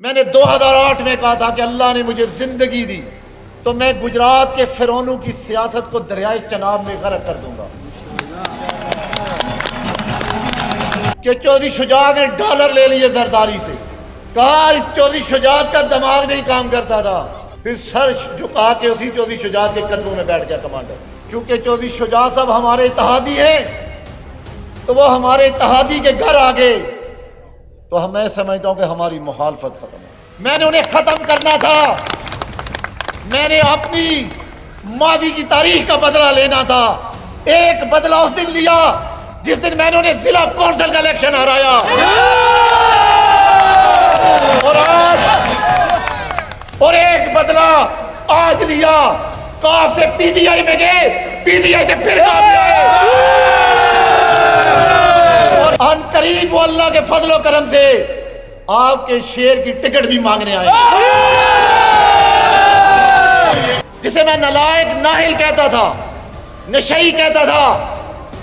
میں نے 2008 میں کہا تھا کہ اللہ نے مجھے زندگی دی تو میں گجرات کے فرعونوں کی سیاست کو دریائے چناب میں غرق کر دوں گا کہ چودھری شجاعت نے ڈالر لے لیے زرداری سے. کہا اس چودھری شجاعت کا دماغ نہیں کام کرتا تھا. پھر سر جھکا کے اسی چودھری شجاعت کے قدموں میں بیٹھ گیا کمانڈر. کیونکہ چودھری شجاعت صاحب ہمارے اتحادی ہیں تو وہ ہمارے اتحادی کے گھر آ گئے تو میں سمجھتا ہوں کہ ہماری مخالفت ختم ہے. میں نے انہیں ختم کرنا تھا. میں نے اپنی ماضی کی تاریخ کا بدلہ لینا تھا. ایک بدلہ اس دن لیا جس دن میں نے انہیں ضلع کونسل کا الیکشن ہرایا. اور ایک بدلہ آج لیا. کاف سے پی ٹی آئی میں گئے, پی ٹی آئی سے پھر اور ان قریب وہ اللہ کے فضل و کرم سے آپ کے شیر کی ٹکٹ بھی مانگنے آئے. جسے میں نالائق ناہل کہتا تھا, نشئی کہتا تھا,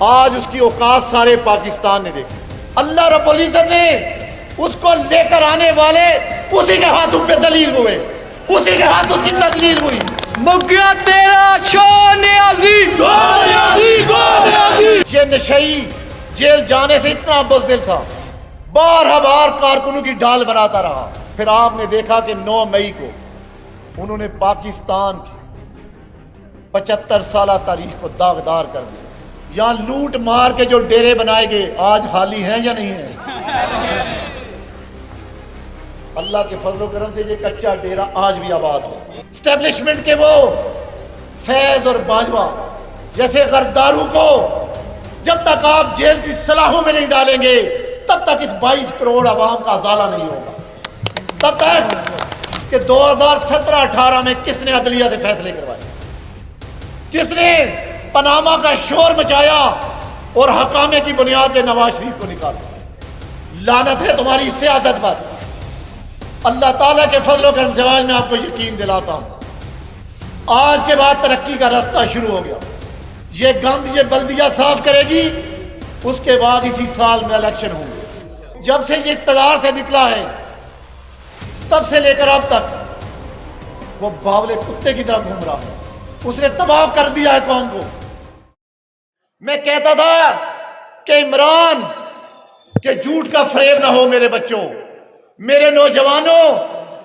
آج اس کی اوقات سارے پاکستان نے دیکھی. اللہ رب العزت نے اس کو لے کر آنے والے اسی کے ہاتھوں پہ ذلیل ہوئے, اسی کے ہاتھ اس کی تذلیل ہوئی. مگیا تیرا شان نیازی یہ نشئی جیل جانے سے اتنا بزدل تھا, بار بار کارکنوں کی ڈال بناتا رہا. پھر آپ نے دیکھا کہ 9 مئی کو انہوں نے پاکستان کی 75 سالہ تاریخ کو داغدار کر دیا. یہاں لوٹ مار کے جو ڈیرے بنائے گئے آج خالی ہیں یا نہیں ہیں؟ اللہ کے فضل و کرم سے یہ کچا ڈیرہ آج بھی آباد ہے. اسٹیبلشمنٹ کے وہ فیض اور باجوہ جیسے غرداروں کو جب تک آپ جیل کی سلاخوں میں نہیں ڈالیں گے تب تک اس 22 کروڑ عوام کا ازالہ نہیں ہوگا. تب تک کہ 2017-18 میں کس نے عدلیہ سے فیصلے کروائے, کس نے پاناما کا شور مچایا اور حکامے کی بنیاد پہ نواز شریف کو نکالا. لعنت ہے تمہاری سیاست پر. اللہ تعالیٰ کے فضل و کرم سے آج میں آپ کو یقین دلاتا ہوں, آج کے بعد ترقی کا راستہ شروع ہو گیا. یہ گند یہ بلدیہ صاف کرے گی, اس کے بعد اسی سال میں الیکشن ہوں گے. جب سے یہ اقتدار سے نکلا ہے تب سے لے کر اب تک وہ باولے کتے کی طرح گھوم رہا ہے. اس نے تباہ کر دیا ہے قوم کو. میں کہتا تھا کہ عمران کہ جھوٹ کا فریب نہ ہو میرے بچوں, میرے نوجوانوں,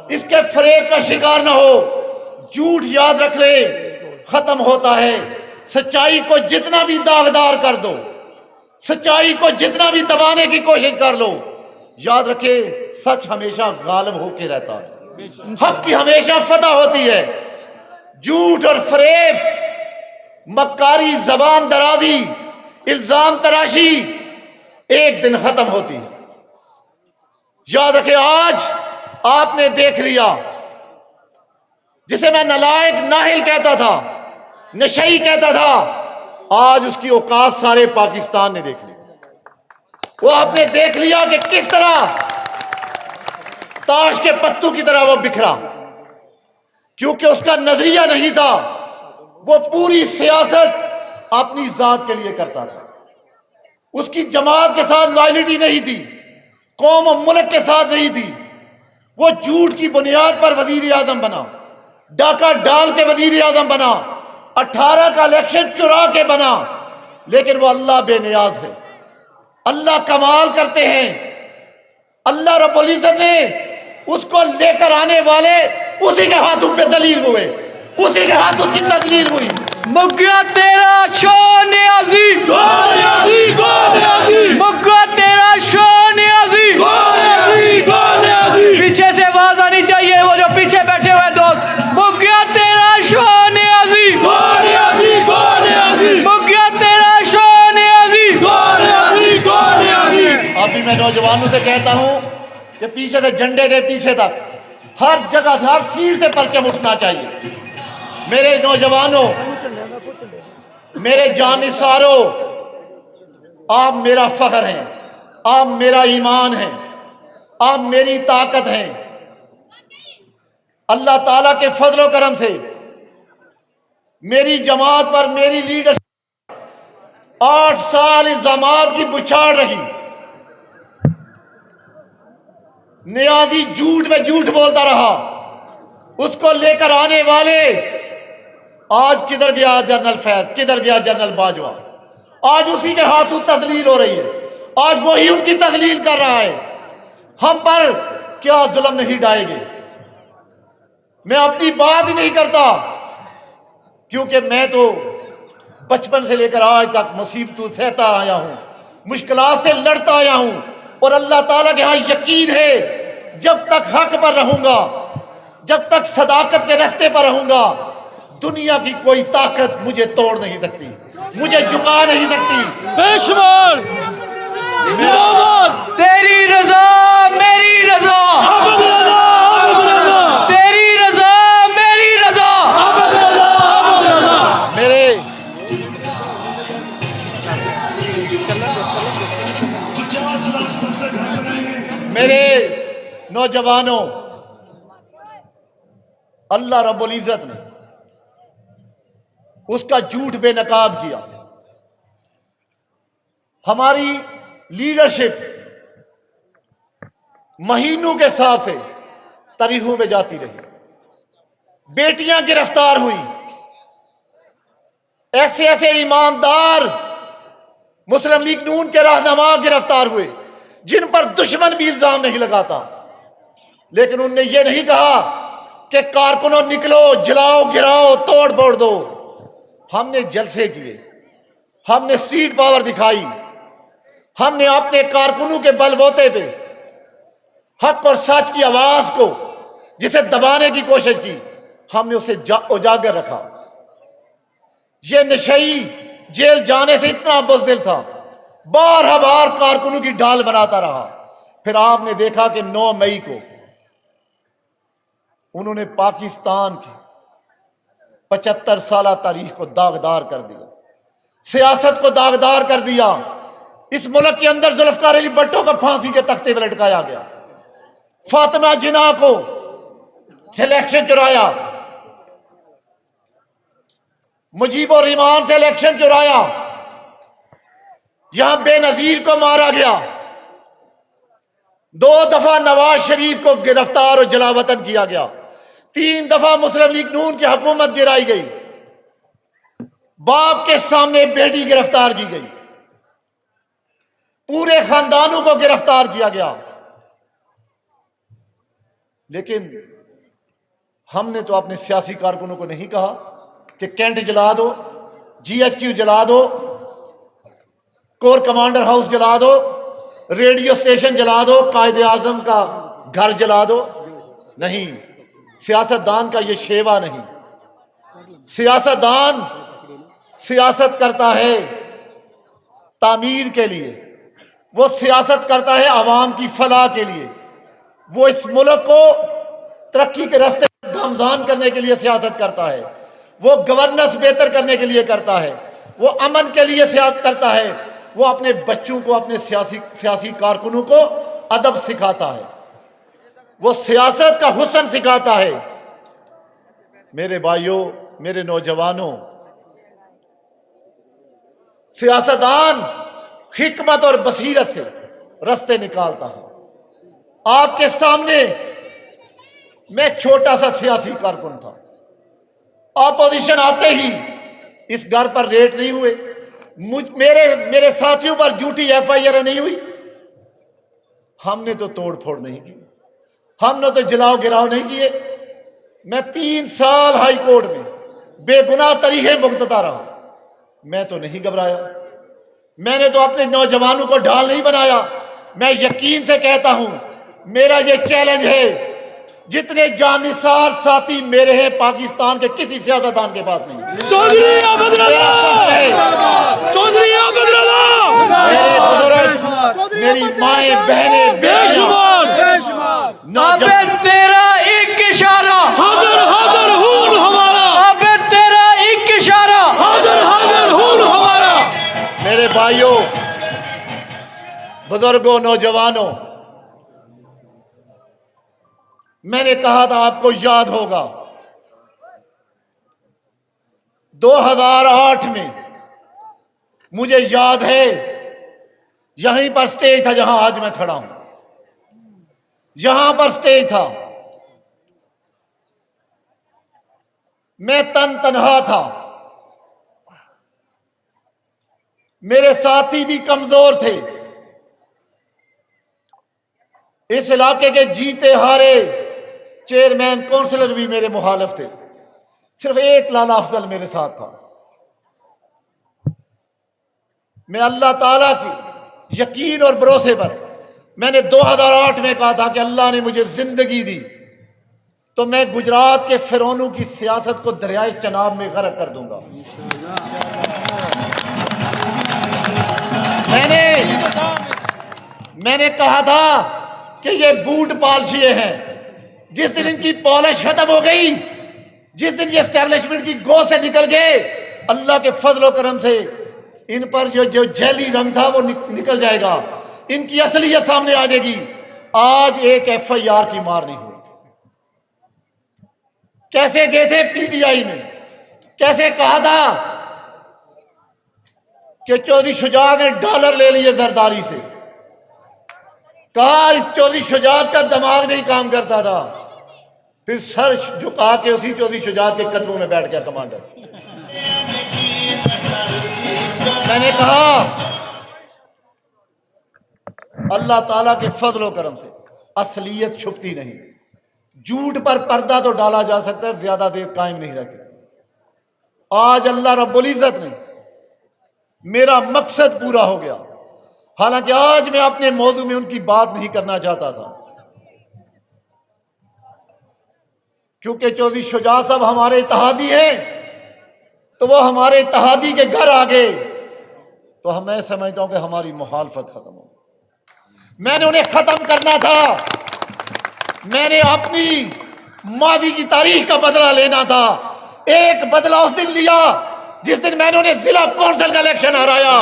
اس کے فریب کا شکار نہ ہو. جھوٹ یاد رکھ لے ختم ہوتا ہے. سچائی کو جتنا بھی داغدار کر دو, سچائی کو جتنا بھی دبانے کی کوشش کر لو, یاد رکھے سچ ہمیشہ غالب ہو کے رہتا ہے, حق کی ہمیشہ فتح ہوتی ہے. جھوٹ اور فریب, مکاری, زبان درازی, الزام تراشی ایک دن ختم ہوتی ہے. یاد رکھے آج آپ نے دیکھ لیا جسے میں نالائق ناہل کہتا تھا, نشئی کہتا تھا, آج اس کی اوقات سارے پاکستان نے دیکھ لی. وہ آپ نے دیکھ لیا کہ کس طرح تاش کے پتوں کی طرح وہ بکھرا, کیونکہ اس کا نظریہ نہیں تھا. وہ پوری سیاست اپنی ذات کے لیے کرتا تھا. اس کی جماعت کے ساتھ لائلٹی نہیں تھی, قوم و ملک کے ساتھ نہیں تھی. وہ جھوٹ کی بنیاد پر وزیر اعظم بنا, ڈاکہ ڈال کے وزیر اعظم بنا, 18 کا الیکشن چرا کے بنا. لیکن وہ اللہ بے نیاز ہے, اللہ کمال کرتے ہیں. اللہ رب العزت نے اس کو لے کر آنے والے اسی کے ہاتھوں پہ ذلیل ہوئے, اسی کے ہاتھ اس کی تذلیل ہوئی. مگیا تیرا شان نیازی مگیا تیرا شان نیازی. پیچھے سے آواز آنی چاہیے, وہ جو پیچھے بیٹھے ہوئے دوست. مگیا تیرا شان نیازی, مگیا تیرا شان نیازی. ابھی میں نوجوانوں سے کہتا ہوں کہ پیچھے سے جھنڈے کے پیچھے تک ہر جگہ سے, ہر سیٹ سے پرچم اٹھنا چاہیے. میرے نوجوانوں, میرے جانثاروں, آپ میرا فخر ہیں, آپ میرا ایمان ہیں, آپ میری طاقت ہیں. اللہ تعالیٰ کے فضل و کرم سے میری جماعت پر میری لیڈرشپ 8 سال الزامات کی بچھاڑ رہی. نیازی جھوٹ میں جھوٹ بولتا رہا، اس کو لے کر آنے والے آج کدھر گیا جنرل فیض، کدھر گیا جنرل باجوہ؟ آج اسی کے ہاتھوں تذلیل ہو رہی ہے، آج وہی ان کی تذلیل کر رہا ہے۔ ہم پر کیا ظلم نہیں ڈھائے گے؟ میں اپنی بات ہی نہیں کرتا، کیونکہ میں تو بچپن سے لے کر آج تک مصیبتوں سہتا آیا ہوں، مشکلات سے لڑتا آیا ہوں، اور اللہ تعالیٰ کے ہاں یقین ہے جب تک حق پر رہوں گا، جب تک صداقت کے راستے پر رہوں گا، دنیا کی کوئی طاقت مجھے توڑ نہیں سکتی، مجھے جھکا نہیں سکتی۔ بے شمار تیری رضا میری رضا، آباد رضا، آباد رضا، تیری رضا میری رضا۔ آباد رضا، آباد رضا۔ میرے نوجوانوں، اللہ رب العزت نے اس کا جھوٹ بے نقاب کیا۔ ہماری لیڈرشپ مہینوں کے حساب سے تاریخوں میں جاتی رہی، بیٹیاں گرفتار ہوئیں، ایسے ایسے ایماندار مسلم لیگ نون کے رہنما گرفتار ہوئے جن پر دشمن بھی الزام نہیں لگاتا، لیکن انہوں نے یہ نہیں کہا کہ کارکنوں نکلو، جلاؤ، گراؤ، توڑ پھوڑ دو۔ ہم نے جلسے کیے، ہم نے اسٹریٹ پاور دکھائی، ہم نے اپنے کارکنوں کے بل بوتے پہ حق اور سچ کی آواز کو جسے دبانے کی کوشش کی، ہم نے اسے اجاگر رکھا۔ یہ نشئی جیل جانے سے اتنا بزدل تھا، بار بار کارکنوں کی ڈھال بناتا رہا۔ پھر آپ نے دیکھا کہ 9 مئی کو انہوں نے پاکستان کی 75 سالہ تاریخ کو داغدار کر دیا، سیاست کو داغدار کر دیا۔ اس ملک کے اندر ذوالفقار علی بھٹو کو پھانسی کے تختے پہ لٹکایا گیا، فاطمہ جناح کو سلیکشن چرایا، مجیب الرحمان سے الیکشن چرایا، یہاں بے نظیر کو مارا گیا، 2 دفعہ نواز شریف کو گرفتار اور جلا وطن کیا گیا، 3 دفعہ مسلم لیگ نون کی حکومت گرائی گئی، باپ کے سامنے بیٹی گرفتار کی گئی، پورے خاندانوں کو گرفتار کیا گیا۔ لیکن ہم نے تو اپنے سیاسی کارکنوں کو نہیں کہا کہ کینٹ جلا دو، جی ایچ کیو جلا دو، کور کمانڈر ہاؤس جلا دو، ریڈیو اسٹیشن جلا دو، قائد اعظم کا گھر جلا دو۔ نہیں، سیاست دان کا یہ شیوا نہیں۔ سیاست دان سیاست کرتا ہے تعمیر کے لیے، وہ سیاست کرتا ہے عوام کی فلاح کے لیے، وہ اس ملک کو ترقی کے راستے گامزن کرنے کے لیے سیاست کرتا ہے، وہ گورننس بہتر کرنے کے لیے کرتا ہے، وہ امن کے لیے سیاست کرتا ہے، وہ اپنے بچوں کو، اپنے سیاسی کارکنوں کو ادب سکھاتا ہے، وہ سیاست کا حسن سکھاتا ہے۔ میرے بھائیوں، میرے نوجوانوں، سیاستدان حکمت اور بصیرت سے راستے نکالتا ہے۔ آپ کے سامنے میں چھوٹا سا سیاسی کارکن تھا، اپوزیشن آتے ہی اس گھر پر ریٹ نہیں ہوئے، میرے ساتھیوں پر جھوٹی ایف آئی آر نہیں ہوئی، ہم نے تو توڑ پھوڑ نہیں کی، ہم نے تو جلاؤ گراؤ نہیں کیے۔ میں 3 سال ہائی کورٹ میں بے گناہ طریقے مقتدر رہا، میں تو نہیں گھبرایا، میں نے تو اپنے نوجوانوں کو ڈھال نہیں بنایا۔ میں یقین سے کہتا ہوں، میرا یہ چیلنج ہے، جتنے جانثار ساتھی میرے ہیں پاکستان کے کسی سیاستدان کے پاس نہیں۔ چودھری آباد رضا، چودھری آباد رضا، میرے بزرگ، میری مائیں، بہنیں، بے شمار، بے شمار۔ ابے تیرا ایک اشارہ، حاضر حاضر خون ہمارا، ابے تیرا ایک اشارہ، حاضر حاضر خون ہمارا۔ میرے بھائیوں، بزرگوں، نوجوانوں، میں نے کہا تھا آپ کو یاد ہوگا 2008 میں، مجھے یاد ہے یہیں پر سٹیج تھا جہاں آج میں کھڑا ہوں، یہاں پر سٹیج تھا، میں تنہا تھا، میرے ساتھی بھی کمزور تھے، اس علاقے کے جیتے ہارے چیئرمین کونسلر بھی میرے مخالف تھے، صرف ایک لالا افضل میرے ساتھ تھا۔ میں اللہ تعالیٰ کی یقین اور بھروسے پر، میں نے 2008 میں کہا تھا کہ اللہ نے مجھے زندگی دی تو میں گجرات کے فرعونوں کی سیاست کو دریائے چناب میں غرق کر دوں گا۔ میں نے کہا تھا کہ یہ بوٹ پالشیے ہیں، جس دن ان کی پالش ختم ہو گئی، جس دن یہ اسٹیبلشمنٹ کی گو سے نکل گئے، اللہ کے فضل و کرم سے ان پر جو جیلی رنگ تھا وہ نکل جائے گا، ان کی اصلیت سامنے آ جائے گی۔ آج ایک FIR کی مار نہیں ہوئی۔ کیسے گئے تھے PTI میں، کیسے کہا تھا کہ چودھری شجاعت نے ڈالر لے لیے زرداری سے، کہا اس چودھری شجاعت کا دماغ نہیں کام کرتا تھا، پھر سر جھکا کے اسی چودھری شجاعت کے قدموں میں بیٹھ گیا کمانڈر۔ میں نے کہا اللہ تعالیٰ کے فضل و کرم سے اصلیت چھپتی نہیں، جھوٹ پر پردہ تو ڈالا جا سکتا ہے، زیادہ دیر قائم نہیں رہ سکتا۔ آج اللہ رب العزت نے میرا مقصد پورا ہو گیا، حالانکہ آج میں اپنے موضوع میں ان کی بات نہیں کرنا چاہتا تھا، کیونکہ چودھری شجاعت صاحب ہمارے اتحادی ہیں، تو وہ ہمارے اتحادی کے گھر آ گئے تو میں سمجھتا ہوں کہ ہماری مخالفت ختم ہو۔ میں نے انہیں ختم کرنا تھا، میں نے اپنی ماضی کی تاریخ کا بدلہ لینا تھا۔ ایک بدلہ اس دن لیا جس دن میں نے انہیں ضلع کونسل کا الیکشن ہرایا،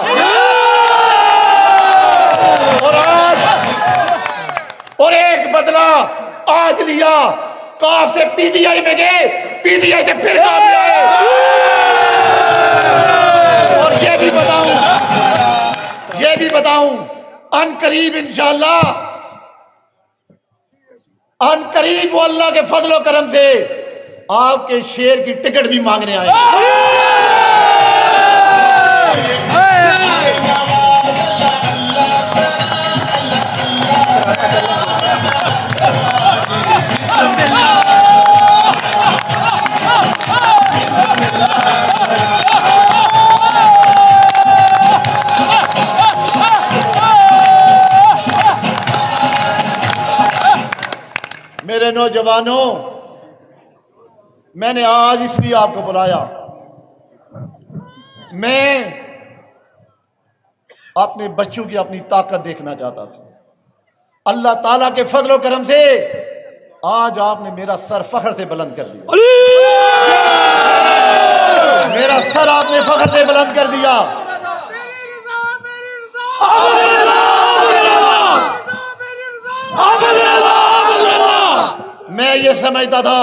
اور ایک بدلہ آج لیا، کاف سے PTI میں گئے، PTI سے پھر کاف میں آئے۔ اور یہ بھی بتاؤں ان قریب انشاءاللہ، ان قریب وہ اللہ کے فضل و کرم سے آپ کے شیر کی ٹکٹ بھی مانگنے آئے گے۔ میرے نوجوانوں، میں نے آج اس لیے آپ کو بلایا، میں اپنے بچوں کی اپنی طاقت دیکھنا چاہتا تھا۔ اللہ تعالیٰ کے فضل و کرم سے آج آپ نے میرا سر فخر سے بلند کر دیا، میرا سر آپ نے فخر سے بلند کر دیا۔ میں یہ سمجھتا تھا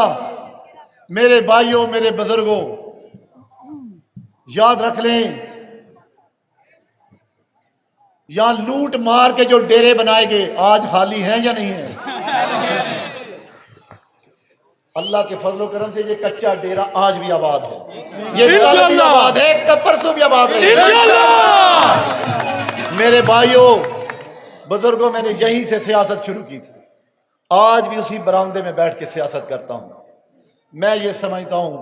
میرے بھائیوں، میرے بزرگوں، یاد رکھ لیں، یہاں لوٹ مار کے جو ڈیرے بنائے گئے آج خالی ہیں یا نہیں ہیں؟ اللہ کے فضل و کرم سے یہ کچا ڈیرہ آج بھی آباد ہے، یہ کل بھی آباد ہے، پرسوں بھی آباد ہے۔ میرے بھائیوں، بزرگوں، میں نے یہیں سے سیاست شروع کی تھی، آج بھی اسی برآمدے میں بیٹھ کے سیاست کرتا ہوں۔ میں یہ سمجھتا ہوں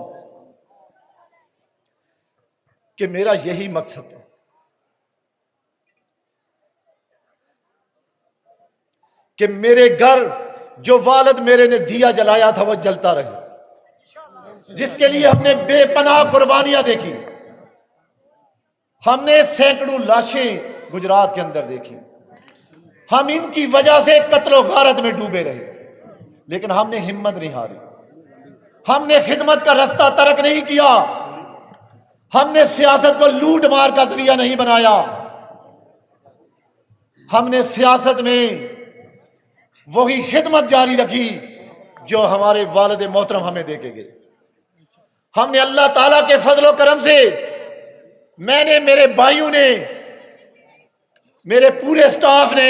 کہ میرا یہی مقصد ہے کہ میرے گھر جو والد میرے نے دیا جلایا تھا وہ جلتا رہے، جس کے لیے ہم نے بے پناہ قربانیاں دیکھی، ہم نے سینکڑوں لاشیں گجرات کے اندر دیکھی، ہم ان کی وجہ سے قتل و غارت میں ڈوبے رہے، لیکن ہم نے ہمت نہیں ہاری، ہم نے خدمت کا رستہ ترک نہیں کیا، ہم نے سیاست کو لوٹ مار کا ذریعہ نہیں بنایا، ہم نے سیاست میں وہی خدمت جاری رکھی جو ہمارے والد محترم ہمیں دے کے گئے۔ ہم نے اللہ تعالیٰ کے فضل و کرم سے، میں نے، میرے بھائیوں نے، میرے پورے سٹاف نے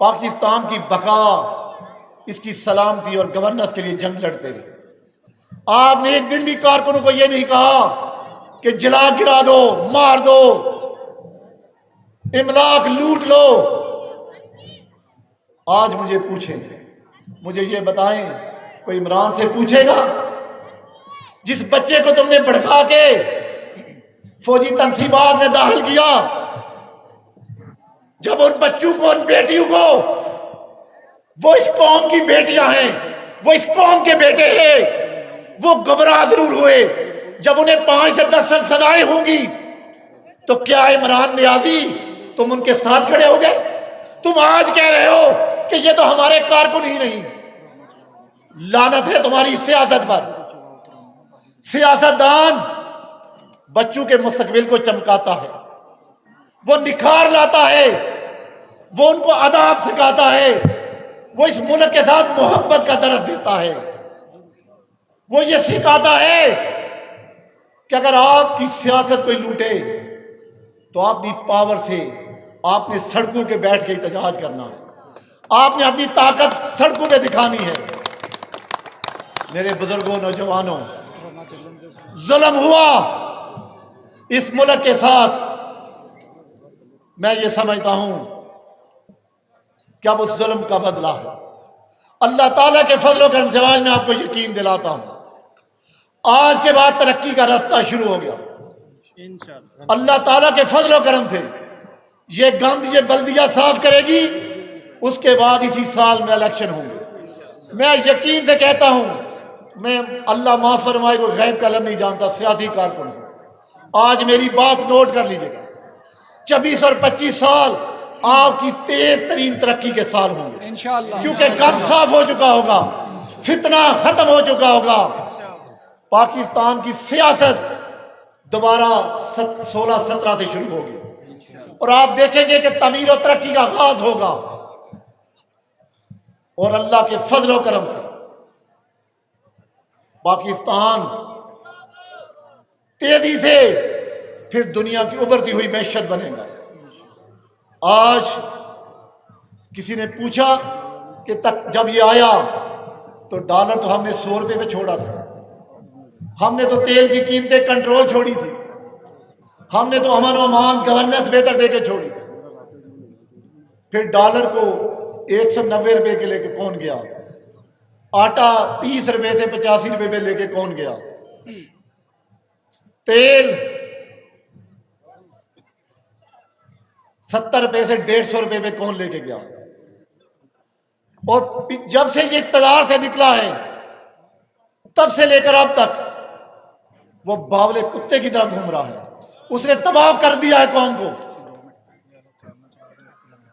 پاکستان کی بقا، اس کی سلامتی اور گورننس کے لیے جنگ لڑتے رہے۔ آپ نے ایک دن بھی کارکنوں کو یہ نہیں کہا کہ جلا گرا دو، مار دو، املاک لوٹ لو۔ آج مجھے پوچھیں، مجھے یہ بتائیں، کوئی عمران سے پوچھے گا جس بچے کو تم نے بھڑکا کے فوجی تنصیبات میں داخل کیا، جب ان بچوں کو، ان بیٹیوں کو، وہ اس قوم کی بیٹیاں ہیں، وہ اس قوم کے بیٹے ہیں، وہ گھبراہ ضرور ہوئے، جب انہیں 5 سے 10 سال سزائیں ہوں گی تو کیا عمران نیازی تم ان کے ساتھ کھڑے ہو گئے؟ تم آج کہہ رہے ہو کہ یہ تو ہمارے کارکن ہی نہیں۔ لعنت ہے تمہاری سیاست پر۔ سیاستدان بچوں کے مستقبل کو چمکاتا ہے، وہ نکھار لاتا ہے، وہ ان کو آداب سکھاتا ہے، وہ اس ملک کے ساتھ محبت کا درس دیتا ہے، وہ یہ سکھاتا ہے کہ اگر آپ کی سیاست کوئی لوٹے تو آپ اپنی پاور سے آپ نے سڑکوں کے بیٹھ کے احتجاج کرنا ہے، آپ نے اپنی طاقت سڑکوں پہ دکھانی ہے۔ میرے بزرگوں، نوجوانوں، ظلم ہوا اس ملک کے ساتھ، میں یہ سمجھتا ہوں کہ اب اس ظلم کا بدلہ ہے۔ اللہ تعالیٰ کے فضل و کرم سے آج میں آپ کو یقین دلاتا ہوں، آج کے بعد ترقی کا راستہ شروع ہو گیا۔ اللہ تعالیٰ کے فضل و کرم سے یہ گند، یہ بلدیہ صاف کرے گی، اس کے بعد اسی سال میں الیکشن ہوں گے۔ میں یقین سے کہتا ہوں، میں اللہ معاف فرمائے کوئی غیب کا علم نہیں جانتا، سیاسی کارکن ہوں، آج میری بات نوٹ کر لیجیے گا، 24 اور 25 سال آپ کی تیز ترین ترقی کے سال ہوں گے، انشاءاللہ، کیونکہ گند صاف ہو چکا ہوگا، فتنہ ختم ہو چکا ہوگا، پاکستان کی سیاست دوبارہ 16-17 سے شروع ہوگی، اور آپ دیکھیں گے کہ تعمیر و ترقی کا آغاز ہوگا، اور اللہ کے فضل و کرم سے پاکستان تیزی سے پھر دنیا کی ابھرتی ہوئی معیشت بنے گا۔ آج کسی نے پوچھا کہ جب یہ آیا تو ڈالر تو ہم نے 100 روپے پہ چھوڑا تھا، ہم نے تو تیل کی قیمتیں کنٹرول چھوڑی تھی، ہم نے تو امن و امان گورننس بہتر دے کے چھوڑی تھی، پھر ڈالر کو 190 روپے کے لے کے کون گیا؟ آٹا 30 روپے سے 85 روپے پہ لے کے کون گیا؟ تیل 70 روپے سے 150 روپے پہ کون لے کے گیا؟ اور جب سے یہ اقتدار سے نکلا ہے تب سے لے کر اب تک وہ باولے کتے کی طرح گھوم رہا ہے، اس نے تباہ کر دیا ہے قوم کو۔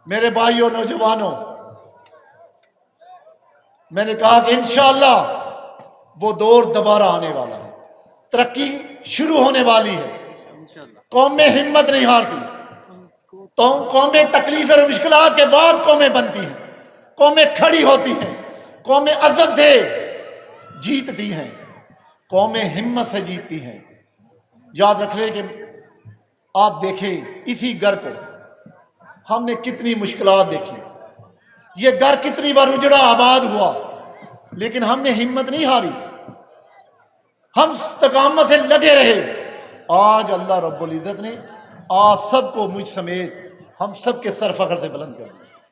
میرے بھائیوں، نوجوانوں، میں نے کہا کہ انشاءاللہ وہ دور دوبارہ آنے والا ہے، ترقی شروع ہونے والی ہے، قومیں ہمت نہیں ہارتی، تو قومیں تکلیف اور مشکلات کے بعد قومیں بنتی ہیں، قومیں کھڑی ہوتی ہیں، قومیں عزم سے جیتتی ہیں، قومیں ہمت سے جیتتی ہیں۔ یاد رکھ لیں کہ آپ دیکھیں اسی گھر کو ہم نے کتنی مشکلات دیکھی، یہ گھر کتنی بار اجڑا آباد ہوا، لیکن ہم نے ہمت نہیں ہاری، ہم استقامت سے لگے رہے۔ آج اللہ رب العزت نے آپ سب کو، مجھ سمیت ہم سب کے سر فخر سے بلند کر دیا۔